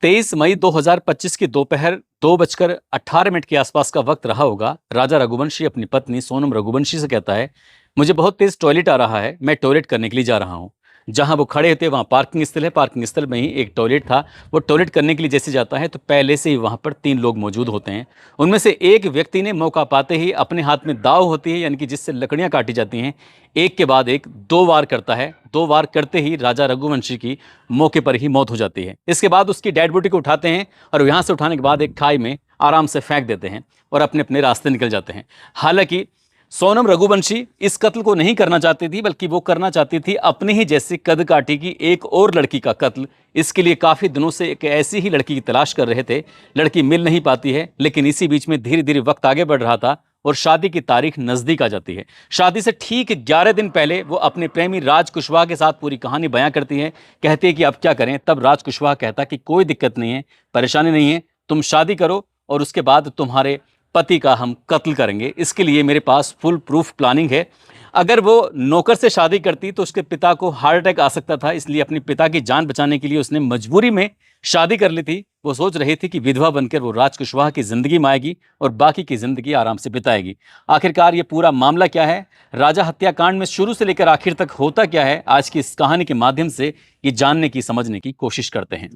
23 मई 2025 की दोपहर 2:18 के आसपास का वक्त रहा होगा। राजा रघुवंशी अपनी पत्नी सोनम रघुवंशी से कहता है, मुझे बहुत तेज टॉयलेट आ रहा है, मैं टॉयलेट करने के लिए जा रहा हूँ। जहां वो खड़े थे वहां पार्किंग स्थल है, पार्किंग स्थल में ही एक टॉयलेट था। वो टॉयलेट करने के लिए जैसे जाता है तो पहले से ही वहां पर 3 लोग मौजूद होते हैं। उनमें से एक व्यक्ति ने मौका पाते ही अपने हाथ में दाव होती है, यानी कि जिससे लकड़ियां काटी जाती हैं, एक के बाद एक 2 वार करता है। 2 वार करते ही राजा रघुवंशी की मौके पर ही मौत हो जाती है। इसके बाद उसकी डेड बॉडी को उठाते हैं और यहाँ से उठाने के बाद एक खाई में आराम से फेंक देते हैं और अपने अपने रास्ते निकल जाते हैं। हालांकि सोनम रघुवंशी इस कत्ल को नहीं करना चाहती थी, बल्कि वो करना चाहती थी अपनी ही जैसी कद काठी की एक और लड़की का कत्ल। इसके लिए काफ़ी दिनों से एक ऐसी ही लड़की की तलाश कर रहे थे। लड़की मिल नहीं पाती है, लेकिन इसी बीच में धीरे धीरे वक्त आगे बढ़ रहा था और शादी की तारीख नज़दीक आ जाती है। शादी से ठीक 11 दिन पहले वो अपने प्रेमी राज कुशवाहा के साथ पूरी कहानी बयां करती है। कहती है कि अब क्या करें। तब राज कुशवाहा कहता कि कोई दिक्कत नहीं है, परेशानी नहीं है, तुम शादी करो और उसके बाद तुम्हारे पति का हम कत्ल करेंगे। इसके लिए मेरे पास फुल प्रूफ प्लानिंग है। अगर वो नौकर से शादी करती तो उसके पिता को हार्ट अटैक आ सकता था, इसलिए अपने पिता की जान बचाने के लिए उसने मजबूरी में शादी कर ली थी। वो सोच रही थी कि विधवा बनकर वो राज कुशवाहा की जिंदगी में आएगी और बाकी की जिंदगी आराम से बिताएगी। आखिरकार ये पूरा मामला क्या है, राजा हत्याकांड में शुरू से लेकर आखिर तक होता क्या है, आज की इस कहानी के माध्यम से ये जानने की समझने की कोशिश करते हैं।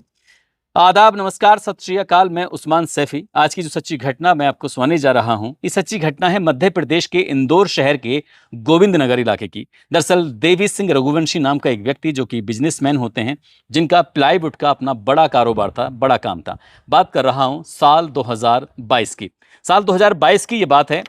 आदाब, नमस्कार, सत श्री अकाल। मैं उस्मान सैफी। आज की जो सच्ची घटना मैं आपको सुनाने जा रहा हूं, ये सच्ची घटना है मध्य प्रदेश के इंदौर शहर के गोविंद नगर इलाके की। दरअसल देवी सिंह रघुवंशी नाम का एक व्यक्ति जो कि बिजनेसमैन होते हैं, जिनका प्लाईवुड का अपना बड़ा कारोबार था, बड़ा काम था। बात कर रहा हूं साल 2022 की। साल 2022 की ये बात है।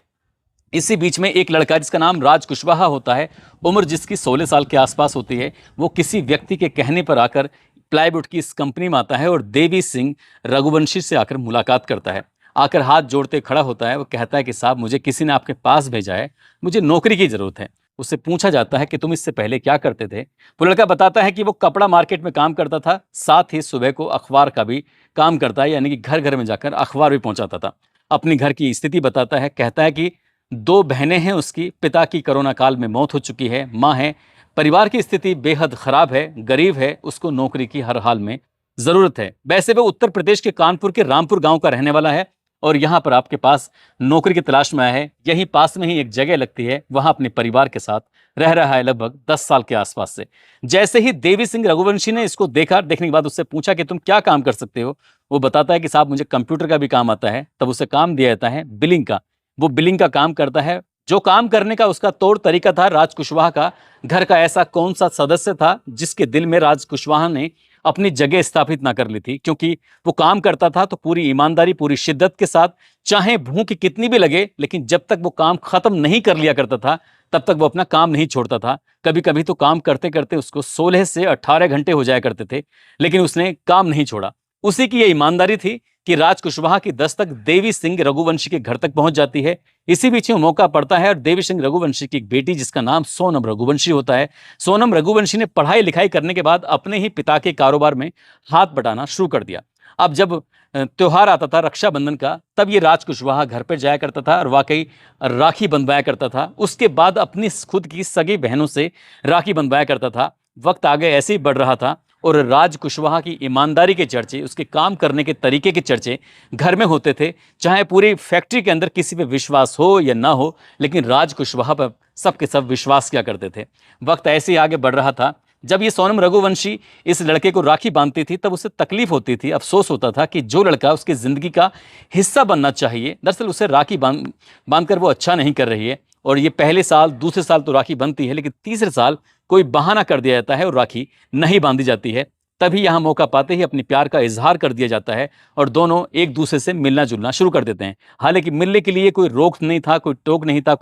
इसी बीच में एक लड़का जिसका नाम राज कुशवाहा होता है, उम्र जिसकी 16 साल के आसपास होती है, वो किसी व्यक्ति के कहने पर आकर प्लाईवुड की इस कंपनी में आता है और देवी सिंह रघुवंशी से आकर मुलाकात करता है। आकर हाथ जोड़ते खड़ा होता है। वो कहता है कि साहब, मुझे किसी ने आपके पास भेजा है, मुझे नौकरी की ज़रूरत है। उससे पूछा जाता है कि तुम इससे पहले क्या करते थे। वो लड़का बताता है कि वो कपड़ा मार्केट में काम करता था, साथ ही सुबह को अखबार का भी काम करता है, यानी कि घर घर में जाकर अखबार भी पहुंचाता था। अपनी घर की स्थिति बताता है। कहता है कि 2 बहनें हैं उसकी, पिता की कोरोना काल में मौत हो चुकी है, माँ है, परिवार की स्थिति बेहद खराब है, गरीब है, उसको नौकरी की हर हाल में जरूरत है। वैसे वो उत्तर प्रदेश के कानपुर के रामपुर गांव का रहने वाला है और यहाँ पर आपके पास नौकरी की तलाश में आया है। यहीं पास में ही एक जगह लगती है, वहां अपने परिवार के साथ रह रहा है लगभग 10 साल के आसपास से। जैसे ही देवी सिंह रघुवंशी ने इसको देखा, देखने के बाद उससे पूछा कि तुम क्या काम कर सकते हो। वो बताता है कि साहब, मुझे कंप्यूटर का भी काम आता है। तब उसे काम दिया जाता है बिलिंग का। वो बिलिंग का काम करता है। जो काम करने का उसका तौर तरीका था, राज कुशवाहा का घर का ऐसा कौन सा सदस्य था जिसके दिल में राज कुशवाहा ने अपनी जगह स्थापित ना कर ली थी। क्योंकि वो काम करता था तो पूरी ईमानदारी, पूरी शिद्दत के साथ, चाहे भूख कितनी भी लगे, लेकिन जब तक वो काम खत्म नहीं कर लिया करता था तब तक वो अपना काम नहीं छोड़ता था। कभी कभी तो काम करते करते उसको 16 से 18 घंटे हो जाया करते थे, लेकिन उसने काम नहीं छोड़ा। उसी की ये ईमानदारी थी कि राज कुशवाहा की दस्तक देवी सिंह रघुवंशी के घर तक पहुंच जाती है। इसी बीच में मौका पड़ता है और देवी सिंह रघुवंशी की एक बेटी जिसका नाम सोनम रघुवंशी होता है। सोनम रघुवंशी ने पढ़ाई लिखाई करने के बाद अपने ही पिता के कारोबार में हाथ बटाना शुरू कर दिया। अब जब त्योहार आता था रक्षाबंधन का, तब ये राज कुशवाहा घर पर जाया करता था और वाकई राखी बंधवाया करता था। उसके बाद अपनी खुद की सगी बहनों से राखी बंधवाया करता था। वक्त आगे ऐसे ही बढ़ रहा था और राज कुशवाहा की ईमानदारी के चर्चे, उसके काम करने के तरीके के चर्चे घर में होते थे। चाहे पूरी फैक्ट्री के अंदर किसी पे विश्वास हो या ना हो, लेकिन राज कुशवाहा पर सबके सब विश्वास किया करते थे। वक्त ऐसे ही आगे बढ़ रहा था। जब ये सोनम रघुवंशी इस लड़के को राखी बांधती थी तब उसे तकलीफ होती थी, अफसोस होता था कि जो लड़का उसकी ज़िंदगी का हिस्सा बनना चाहिए, दरअसल उसे राखी बांधकर वो अच्छा नहीं कर रही है। और ये पहले साल, दूसरे साल तो राखी बनती है, लेकिन तीसरे साल कोई बहाना कर दिया जाता है और राखी नहीं बांधी जाती है। तभी यहाँ मौका पाते ही अपने प्यार का इजहार कर दिया जाता है और दोनों एक दूसरे से मिलना जुलना शुरू कर देते हैं। हालांकि मिलने के लिए कोई रोक नहीं था, कोई टोक नहीं था,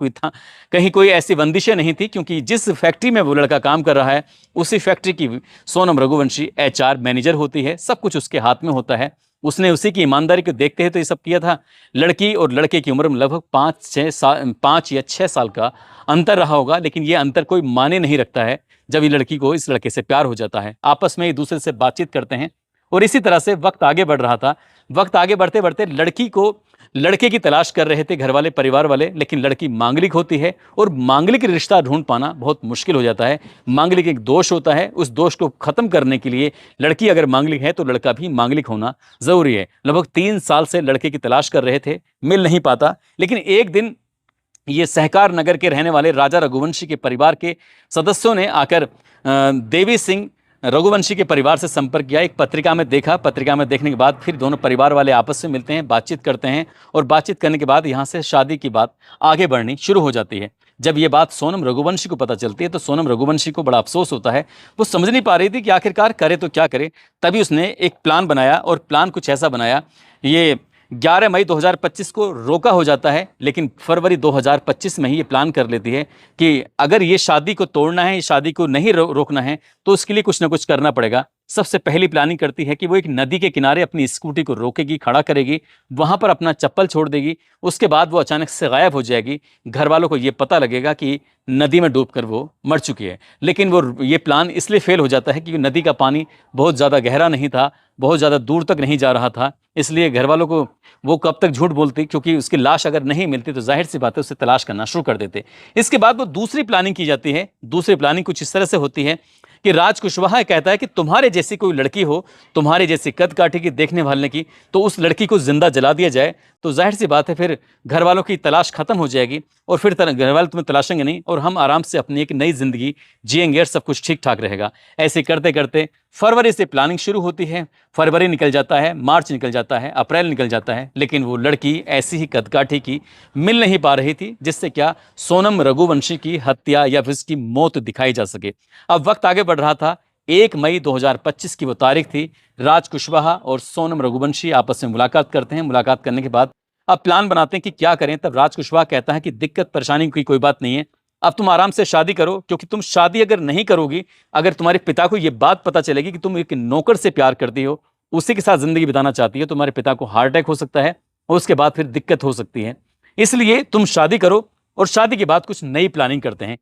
कहीं कोई ऐसी बंदिशें नहीं थी, क्योंकि जिस फैक्ट्री में वो लड़का काम कर रहा है उसी फैक्ट्री की सोनम रघुवंशी HR मैनेजर होती है। सब कुछ उसके हाथ में होता है। उसने उसी की ईमानदारी को देखते हुए तो ये सब किया था। लड़की और लड़के की उम्र में लगभग 5 या 6 साल का अंतर रहा होगा, लेकिन ये अंतर कोई माने नहीं रखता है जब ये लड़की को इस लड़के से प्यार हो जाता है। आपस में एक दूसरे से बातचीत करते हैं और इसी तरह से वक्त आगे बढ़ रहा था। वक्त आगे बढ़ते बढ़ते लड़की को लड़के की तलाश कर रहे थे घर वाले, परिवार वाले, लेकिन लड़की मांगलिक होती है और मांगलिक रिश्ता ढूंढ पाना बहुत मुश्किल हो जाता है। मांगलिक एक दोष होता है, उस दोष को खत्म करने के लिए लड़की अगर मांगलिक है तो लड़का भी मांगलिक होना जरूरी है। लगभग 3 साल से लड़के की तलाश कर रहे थे, मिल नहीं पाता, लेकिन एक दिन ये सहकार नगर के रहने वाले राजा रघुवंशी के परिवार के सदस्यों ने आकर देवी सिंह रघुवंशी के परिवार से संपर्क किया। एक पत्रिका में देखा, पत्रिका में देखने के बाद फिर दोनों परिवार वाले आपस में मिलते हैं, बातचीत करते हैं और बातचीत करने के बाद यहाँ से शादी की बात आगे बढ़नी शुरू हो जाती है। जब ये बात सोनम रघुवंशी को पता चलती है तो सोनम रघुवंशी को बड़ा अफसोस होता है। वो समझ नहीं पा रही थी कि आखिरकार करे तो क्या करे। तभी उसने एक प्लान बनाया और प्लान कुछ ऐसा बनाया, ये 11 मई 2025 को रोका हो जाता है, लेकिन फरवरी 2025 में ही ये प्लान कर लेती है कि अगर ये शादी को तोड़ना है, इस शादी को नहीं रोकना है तो उसके लिए कुछ ना कुछ करना पड़ेगा। सबसे पहली प्लानिंग करती है कि वो एक नदी के किनारे अपनी स्कूटी को रोकेगी, खड़ा करेगी, वहां पर अपना चप्पल छोड़ देगी, उसके बाद वो अचानक से गायब हो जाएगी। घर वालों को ये पता लगेगा कि नदी में डूबकर वो मर चुकी है। लेकिन वो ये प्लान इसलिए फेल हो जाता है क्योंकि नदी का पानी बहुत ज़्यादा गहरा नहीं था, बहुत ज़्यादा दूर तक नहीं जा रहा था। इसलिए घर वालों को वो कब तक झूठ बोलती, क्योंकि उसकी लाश अगर नहीं मिलती तो जाहिर सी बात है उसे तलाश करना शुरू कर देते। इसके बाद वो दूसरी प्लानिंग की जाती है। दूसरी प्लानिंग कुछ इस तरह से होती है कि राज कुशवाहा कहता है कि तुम्हारे जैसी कोई लड़की हो, तुम्हारे जैसी कद काठी की, देखने वाले की, तो उस लड़की को जिंदा जला दिया जाए। तो जाहिर सी बात है फिर घर वालों की तलाश खत्म हो जाएगी और फिर घर वाले तुम्हें तलाशेंगे नहीं और हम आराम से अपनी एक नई जिंदगी जिएंगे और सब कुछ ठीक ठाक रहेगा। ऐसे करते करते फरवरी से प्लानिंग शुरू होती है। फरवरी निकल जाता है, मार्च निकल जाता है, अप्रैल निकल जाता है, लेकिन वो लड़की ऐसी ही कदकाठी की मिल नहीं पा रही थी जिससे क्या सोनम रघुवंशी की हत्या या फिर उसकी मौत दिखाई जा सके। अब वक्त आगे बढ़ रहा था। 1 मई 2025 की वो तारीख थी। राज कुशवाहा और सोनम रघुवंशी आपस में मुलाकात करते हैं। मुलाकात करने के बाद अब प्लान बनाते हैं कि क्या करें। तब राज कुशवाहा कहता है कि दिक्कत परेशानी की कोई बात नहीं है, अब तुम आराम से शादी करो, क्योंकि तुम शादी अगर नहीं करोगी, अगर तुम्हारे पिता को ये बात पता चलेगी कि तुम एक नौकर से प्यार करती हो, उसी के साथ जिंदगी बिताना चाहती हो, तुम्हारे पिता को हार्ट अटैक हो सकता है और उसके बाद फिर दिक्कत हो सकती है। इसलिए तुम शादी करो और शादी के बाद कुछ नई प्लानिंग करते हैं,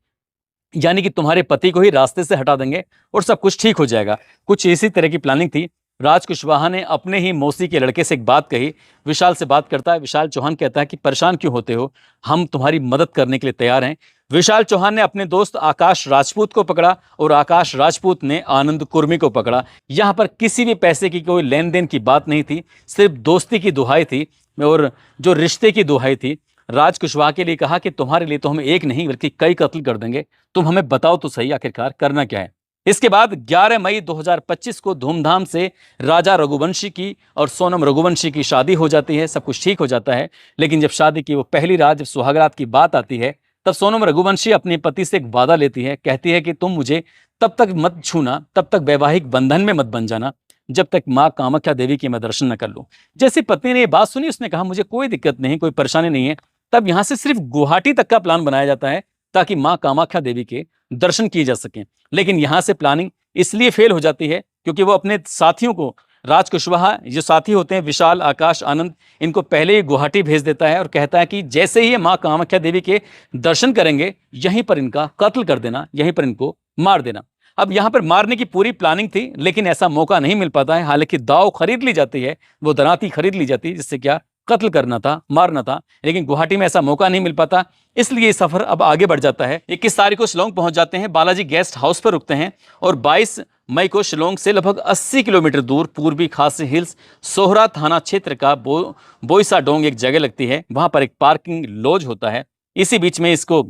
यानी कि तुम्हारे पति को ही रास्ते से हटा देंगे और सब कुछ ठीक हो जाएगा। कुछ इसी तरह की प्लानिंग थी। राज कुशवाहा ने अपने ही मौसी के लड़के से एक बात कही। विशाल से बात करता है। विशाल चौहान कहता है कि परेशान क्यों होते हो, हम तुम्हारी मदद करने के लिए तैयार हैं। विशाल चौहान ने अपने दोस्त आकाश राजपूत को पकड़ा और आकाश राजपूत ने आनंद कुर्मी को पकड़ा। यहाँ पर किसी भी पैसे की कोई लेन देन की बात नहीं थी, सिर्फ दोस्ती की दुहाई थी और जो रिश्ते की दुहाई थी। राज कुशवाहा के लिए कहा कि तुम्हारे लिए तो हम एक नहीं बल्कि कई कत्ल कर देंगे, तुम हमें बताओ तो सही आखिरकार करना क्या है। इसके बाद 11 मई 2025 को धूमधाम से राजा रघुवंशी की और सोनम रघुवंशी की शादी हो जाती है। सब कुछ ठीक हो जाता है, लेकिन जब शादी की वो पहली रात, जब सुहागरात की बात आती है, तब सोनम रघुवंशी अपने पति से एक वादा लेती है। कहती है कि तुम मुझे तब तक मत छूना, तब तक वैवाहिक बंधन में मत बन जाना जब तक माँ कामाख्या देवी की मैं दर्शन न कर लूं। जैसे पत्नी ने ये बात सुनी, उसने कहा मुझे कोई दिक्कत नहीं, कोई परेशानी नहीं है। तब यहां से सिर्फ गुवाहाटी तक का प्लान बनाया जाता है ताकि माँ कामाख्या देवी के दर्शन किए जा सकें। लेकिन यहां से प्लानिंग इसलिए फेल हो जाती है क्योंकि वो अपने साथियों को, राज कुशवाहा जो साथी होते हैं विशाल, आकाश, आनंद, इनको पहले ही गुवाहाटी भेज देता है और कहता है कि जैसे ही ये माँ कामाख्या देवी के दर्शन करेंगे, यहीं पर इनका कत्ल कर देना, यहीं पर इनको मार देना। अब यहाँ पर मारने की पूरी प्लानिंग थी, लेकिन ऐसा मौका नहीं मिल पाता है। हालांकि दाव खरीद ली जाती है, वो दराती खरीद ली जाती है, जिससे क्या कत्ल करना था, मारना था, लेकिन गुवाहाटी में ऐसा मौका नहीं मिल पाता। इसलिए ये सफर अब आगे बढ़ जाता है। 21 तारीख को शिलोंग पहुंच जाते हैं, बालाजी गेस्ट हाउस पर रुकते हैं और 22 मई को शिलोंग से लगभग 80 किलोमीटर दूर पूर्वी खासी हिल्स सोहरा थाना क्षेत्र का बोईसा डोंग एक जगह लगती है। वहां पर एक पार्किंग लॉज होता है। इसी बीच में इसको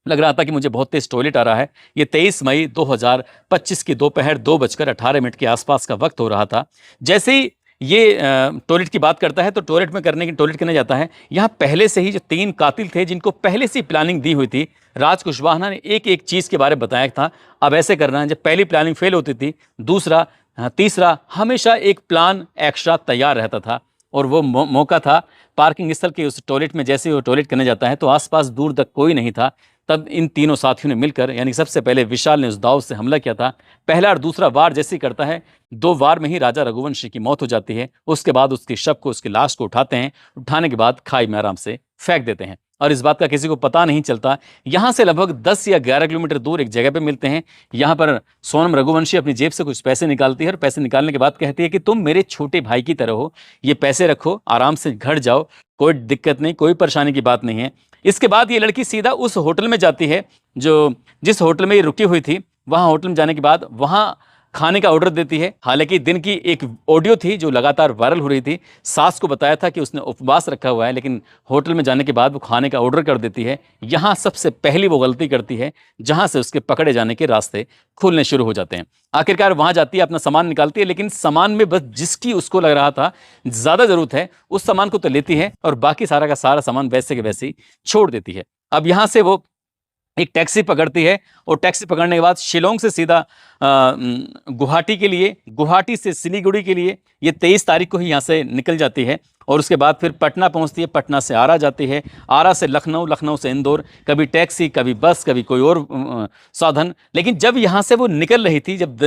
लग रहा था कि मुझे बहुत तेज टॉयलेट आ रहा है। ये 23 मई 2025 की दोपहर 2:18 के आसपास का वक्त हो रहा था। जैसे ही ये टॉयलेट की बात करता है तो टॉयलेट करने जाता है। यहाँ पहले से ही जो 3 कातिल थे, जिनको पहले से प्लानिंग दी हुई थी, राज कुशवाहा ने एक एक चीज़ के बारे में बताया था। अब ऐसे करना है, जब पहली प्लानिंग फेल होती थी, दूसरा तीसरा हमेशा एक प्लान एक्स्ट्रा तैयार रहता था। और वो मौका था पार्किंग स्थल के उस टॉयलेट में। जैसे वो टॉयलेट करने जाता है तो आसपास दूर तक कोई नहीं था। तब इन तीनों साथियों ने मिलकर, यानी सबसे पहले विशाल ने उस दाव से हमला किया था। पहला और दूसरा वार जैसे ही करता है, 2 वार में ही राजा रघुवंशी की मौत हो जाती है। उसके बाद उसके शव को, उसकी लाश को उठाते हैं। उठाने के बाद खाई में आराम से फेंक देते हैं। और इस बात का किसी को पता नहीं चलता। यहाँ से लगभग 10 या 11 किलोमीटर दूर एक जगह पे मिलते हैं। यहाँ पर सोनम रघुवंशी अपनी जेब से कुछ पैसे निकालती है और पैसे निकालने के बाद कहती है कि तुम मेरे छोटे भाई की तरह हो, ये पैसे रखो, आराम से घर जाओ, कोई दिक्कत नहीं, कोई परेशानी की बात नहीं है। इसके बाद ये लड़की सीधा उस होटल में जाती है जो जिस होटल में ये रुकी हुई थी। वहाँ होटल में जाने के बाद वहाँ खाने का ऑर्डर देती है। हालांकि दिन की एक ऑडियो थी जो लगातार वायरल हो रही थी। सास को बताया था कि उसने उपवास रखा हुआ है, लेकिन होटल में जाने के बाद वो खाने का ऑर्डर कर देती है। यहाँ सबसे पहली वो गलती करती है जहाँ से उसके पकड़े जाने के रास्ते खुलने शुरू हो जाते हैं। आखिरकार वहाँ जाती है, अपना सामान निकालती है, लेकिन सामान में बस जिसकी उसको लग रहा था ज़्यादा ज़रूरत है उस सामान को तो लेती है और बाकी सारा का सारा सामान वैसे के वैसे ही छोड़ देती है। अब यहाँ से वो एक टैक्सी पकड़ती है और टैक्सी पकड़ने के बाद शिलोंग से सीधा गुवाहाटी के लिए, गुवाहाटी से सिलीगुड़ी के लिए ये 23 तारीख को ही यहाँ से निकल जाती है और उसके बाद फिर पटना पहुँचती है, पटना से आरा जाती है, आरा से लखनऊ, लखनऊ से इंदौर, कभी टैक्सी, कभी बस, कभी कोई और साधन। लेकिन जब यहाँ से वो निकल रही थी, जब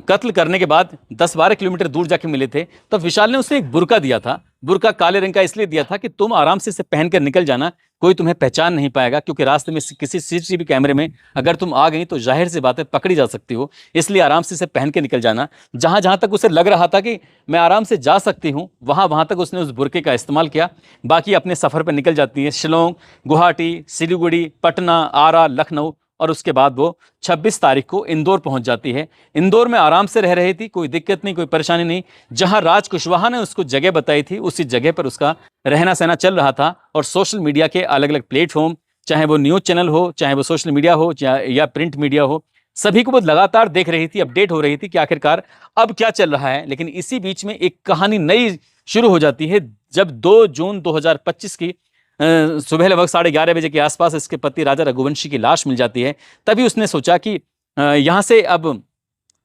कत्ल करने के बाद 10-12 किलोमीटर दूर जाके मिले थे, तब विशाल ने उसे एक बुर्का दिया था। बुर्का काले रंग का इसलिए दिया था कि तुम आराम से इसे पहनकर निकल जाना, कोई तुम्हें पहचान नहीं पाएगा, क्योंकि रास्ते में किसी सीसीटीवी कैमरे में अगर तुम आ गई तो जाहिर सी बात है पकड़ी जा सकती हो, इसलिए आराम से इसे पहन के निकल जाना। जहां जहां तक उसे लग रहा था कि मैं आराम से जा सकती हूं, वहां वहां तक उसने उस बुर्के का इस्तेमाल किया। बाकी अपने सफर पर निकल जाती है, शिलोंग, गुवाहाटी, सिलीगुड़ी, पटना, आरा, लखनऊ, और उसके बाद वो 26 तारीख को इंदौर पहुंच जाती है। इंदौर में आराम से रह रही थी, कोई दिक्कत नहीं, कोई परेशानी नहीं। जहां राज कुशवाहा ने उसको जगह बताई थी उसी जगह पर उसका रहना सहना चल रहा था। और सोशल मीडिया के अलग अलग प्लेटफॉर्म, चाहे वो न्यूज़ चैनल हो, चाहे वो सोशल मीडिया हो, या प्रिंट मीडिया हो, सभी को वो लगातार देख रही थी, अपडेट हो रही थी कि आखिरकार अब क्या चल रहा है। लेकिन इसी बीच में एक कहानी नई शुरू हो जाती है। जब 2 जून 2025 की सुबह लगभग 11:30 बजे के आसपास इसके पति राजा रघुवंशी की लाश मिल जाती है, तभी उसने सोचा कि यहाँ से अब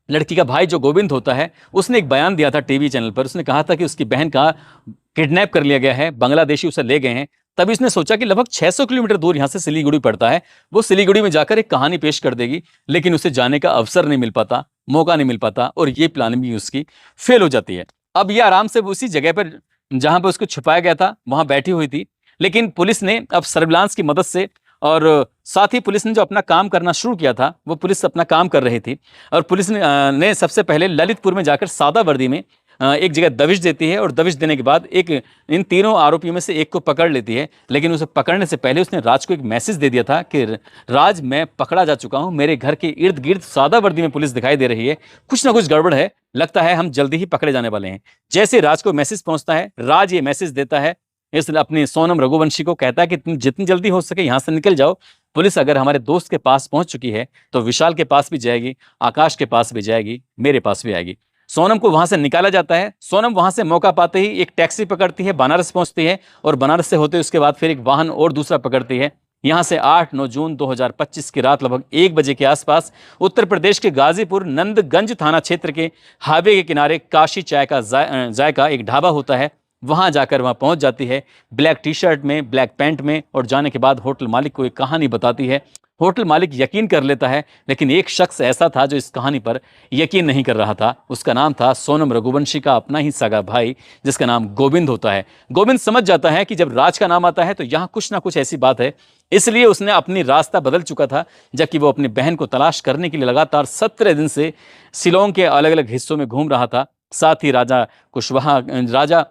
लड़की का भाई जो गोविंद होता है, उसने एक बयान दिया था टीवी चैनल पर। उसने कहा था कि उसकी बहन का किडनैप कर लिया गया है, बांग्लादेशी उसे ले गए हैं। तभी उसने सोचा कि लगभग 600 किलोमीटर दूर यहाँ से सिलीगुड़ी पड़ता है, वो सिलीगुड़ी में जाकर एक कहानी पेश कर देगी। लेकिन उसे जाने का अवसर नहीं मिल पाता, मौका नहीं मिल पाता, और ये प्लानिंग भी उसकी फेल हो जाती है। अब ये आराम से उसी जगह पर जहाँ पर उसको छुपाया गया था वहाँ बैठी हुई थी। लेकिन पुलिस ने अब सर्विलांस की मदद से, और साथ ही पुलिस ने जो अपना काम करना शुरू किया था, वो पुलिस अपना काम कर रही थी। और पुलिस ने सबसे पहले ललितपुर में जाकर सादा वर्दी में एक जगह दबिश देती है, और दबिश देने के बाद इन तीनों आरोपियों में से एक को पकड़ लेती है। लेकिन उसे पकड़ने से पहले उसने राज को एक मैसेज दे दिया था कि राज, मैं पकड़ा जा चुका हूं, मेरे घर के इर्द गिर्द सादा वर्दी में पुलिस दिखाई दे रही है, कुछ ना कुछ गड़बड़ है, लगता है हम जल्दी ही पकड़े जाने वाले हैं। जैसे राज को मैसेज पहुंचता है, राज ये मैसेज देता है इसलिए अपनी सोनम रघुवंशी को, कहता है कि तुम जितनी जल्दी हो सके यहाँ से निकल जाओ। पुलिस अगर हमारे दोस्त के पास पहुंच चुकी है तो विशाल के पास भी जाएगी, आकाश के पास भी जाएगी, मेरे पास भी आएगी। सोनम को वहां से निकाला जाता है। सोनम वहां से मौका पाते ही एक टैक्सी पकड़ती है, बनारस पहुंचती है, और बनारस से होते उसके बाद फिर एक वाहन और दूसरा पकड़ती है। यहाँ से 8-9 जून 2025 की रात लगभग 1 बजे के आसपास उत्तर प्रदेश के गाजीपुर नंदगंज थाना क्षेत्र के हाईवे के किनारे काशी चाय का जायका एक ढाबा होता है, वहां जाकर वहां पहुंच जाती है, ब्लैक टी शर्ट में, ब्लैक पैंट में। और जाने के बाद होटल मालिक को एक कहानी बताती है। होटल मालिक यकीन कर लेता है, लेकिन एक शख्स ऐसा था जो इस कहानी पर यकीन नहीं कर रहा था। उसका नाम था सोनम रघुवंशी का अपना ही सगा भाई, जिसका नाम गोविंद होता है। गोविंद समझ जाता है कि जब राज का नाम आता है तो यहाँ कुछ ना कुछ ऐसी बात है, इसलिए उसने अपनी रास्ता बदल चुका था। जबकि वो अपनी बहन को तलाश करने के लिए लगातार 17 दिन से शिलोंग के अलग अलग हिस्सों में घूम रहा था। साथ ही राजा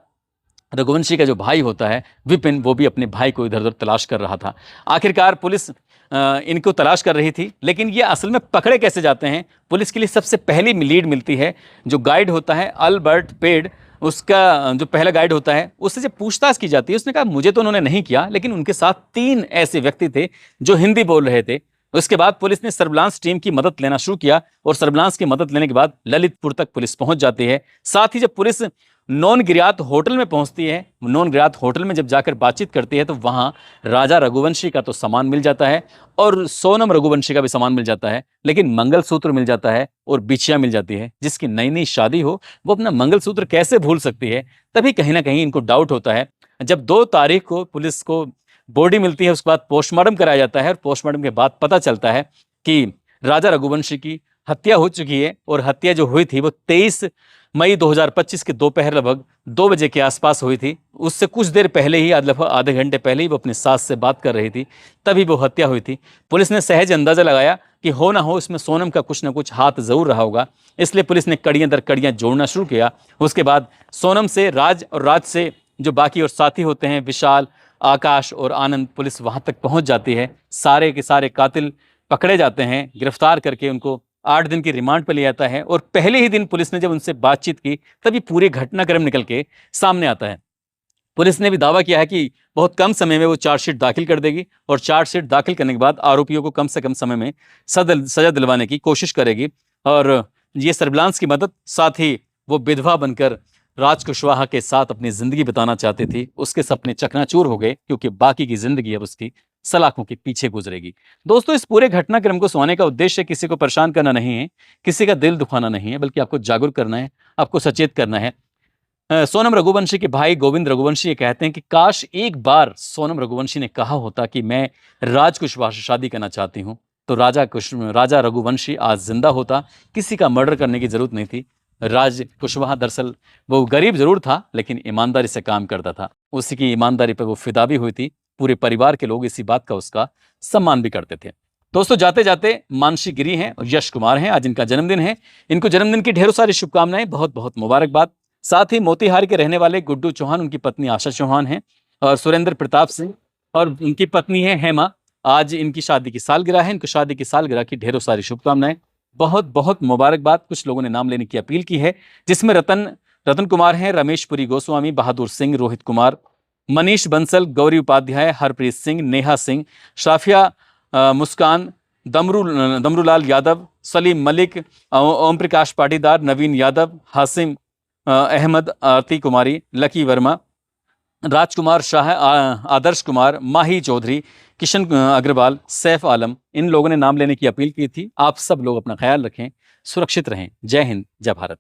रघुवंशी का जो भाई होता है विपिन, वो भी अपने भाई को इधर उधर तलाश कर रहा था। आखिरकार पुलिस इनको तलाश कर रही थी, लेकिन ये असल में पकड़े कैसे जाते हैं, पुलिस के लिए सबसे पहली लीड मिलती है। जो गाइड होता है अल्बर्ट पेड, उसका जो पहला गाइड होता है, उससे जब पूछताछ की जाती है, उसने कहा मुझे तो उन्होंने नहीं किया, लेकिन उनके साथ 3 ऐसे व्यक्ति थे जो हिंदी बोल रहे थे। उसके बाद पुलिस ने सर्विलांस टीम की मदद लेना शुरू किया, और सर्विलांस की मदद लेने के बाद ललितपुर तक पुलिस पहुंच जाती है। साथ ही जब पुलिस नॉन गिरियात होटल में पहुंचती है, नॉन गिरियात होटल में जब जाकर बातचीत करती है, तो वहां राजा रघुवंशी का तो सामान मिल जाता है और सोनम रघुवंशी का भी सामान मिल जाता है, लेकिन मंगलसूत्र मिल जाता है और बिछिया मिल जाती है। जिसकी नई नई शादी हो वो अपना मंगलसूत्र कैसे भूल सकती है। तभी कहीं ना कहीं इनको डाउट होता है। जब 2 तारीख को पुलिस को बॉडी मिलती है, उसके बाद पोस्टमार्टम कराया जाता है, और पोस्टमार्टम के बाद पता चलता है कि राजा रघुवंशी की हत्या हो चुकी है और हत्या जो हुई थी वो 23 मई 2025 के दोपहर लगभग 2 बजे के आसपास हुई थी। उससे कुछ देर पहले ही, लगभग आधे घंटे पहले ही वो अपनी सास से बात कर रही थी, तभी वो हत्या हुई थी। पुलिस ने सहज अंदाजा लगाया कि हो ना हो इसमें सोनम का कुछ ना कुछ हाथ जरूर रहा होगा, इसलिए पुलिस ने कड़ियां दर कड़ियां जोड़ना शुरू किया। उसके बाद सोनम से राज और राज से जो बाकी और साथी होते हैं, विशाल, आकाश और आनंद, पुलिस वहां तक पहुंच जाती है। सारे के सारे कातिल पकड़े जाते हैं, गिरफ्तार करके उनको 8 दिन की रिमांड पर लिया जाता है। और पहले ही दिन पुलिस ने जब उनसे बातचीत की तभी पूरे घटनाक्रम निकल के सामने आता है। पुलिस ने भी दावा किया है कि बहुत कम समय में वो चार्जशीट दाखिल कर देगी और चार्जशीट दाखिल करने के बाद आरोपियों को कम से कम समय में सजा दिलवाने की कोशिश करेगी। और ये सर्विलांस की मदद, साथ ही वो विधवा बनकर राज कुशवाहा के साथ अपनी जिंदगी बिताना चाहती थी, उसके सपने चकनाचूर हो गए, क्योंकि बाकी की जिंदगी अब उसकी सलाखों के पीछे गुजरेगी। दोस्तों, इस पूरे घटनाक्रम को सुनाने का उद्देश्य किसी को परेशान करना नहीं है, किसी का दिल दुखाना नहीं है, बल्कि आपको जागरूक करना है, आपको सचेत करना है। सोनम रघुवंशी के भाई गोविंद रघुवंशी ये कहते हैं कि काश एक बार सोनम रघुवंशी ने कहा होता कि मैं राज कुशवाहा से शादी करना चाहती हूँ, तो राजा रघुवंशी आज जिंदा होता, किसी का मर्डर करने की जरूरत नहीं थी। राज कुशवाहा दरअसल वो गरीब जरूर था, लेकिन ईमानदारी से काम करता था। उसी की ईमानदारी पर वो फिदा भी हुई थी। पूरे परिवार के लोग इसी बात का उसका सम्मान भी करते थे। दोस्तों, जाते जाते मानसी गिरी हैं और यश कुमार हैं, आज इनका जन्मदिन है। इनको जन्मदिन की ढेरों सारी शुभकामनाएं, बहुत बहुत मुबारकबाद। साथ ही मोतिहारी के रहने वाले गुड्डू चौहान, उनकी पत्नी आशा चौहान हैं, और सुरेंद्र प्रताप सिंह और उनकी पत्नी है हेमा। आज इनकी शादी की सालगिरह है। इनको शादी की सालगिरह की ढेरों सारी शुभकामनाएं, बहुत बहुत मुबारकबाद। कुछ लोगों ने नाम लेने की अपील की है, जिसमें रतन कुमार हैं, रमेशपुरी गोस्वामी, बहादुर सिंह, रोहित कुमार, मनीष बंसल, गौरी उपाध्याय, हरप्रीत सिंह, नेहा सिंह, शाफिया मुस्कान, दमरूलाल यादव, सलीम मलिक, ओम प्रकाश पाटीदार, नवीन यादव, हासिम अहमद, आरती कुमारी, लकी वर्मा, राजकुमार शाह, आदर्श कुमार, माही चौधरी, किशन अग्रवाल, सैफ आलम, इन लोगों ने नाम लेने की अपील की थी। आप सब लोग अपना ख्याल रखें, सुरक्षित रहें। जय हिंद, जय भारत।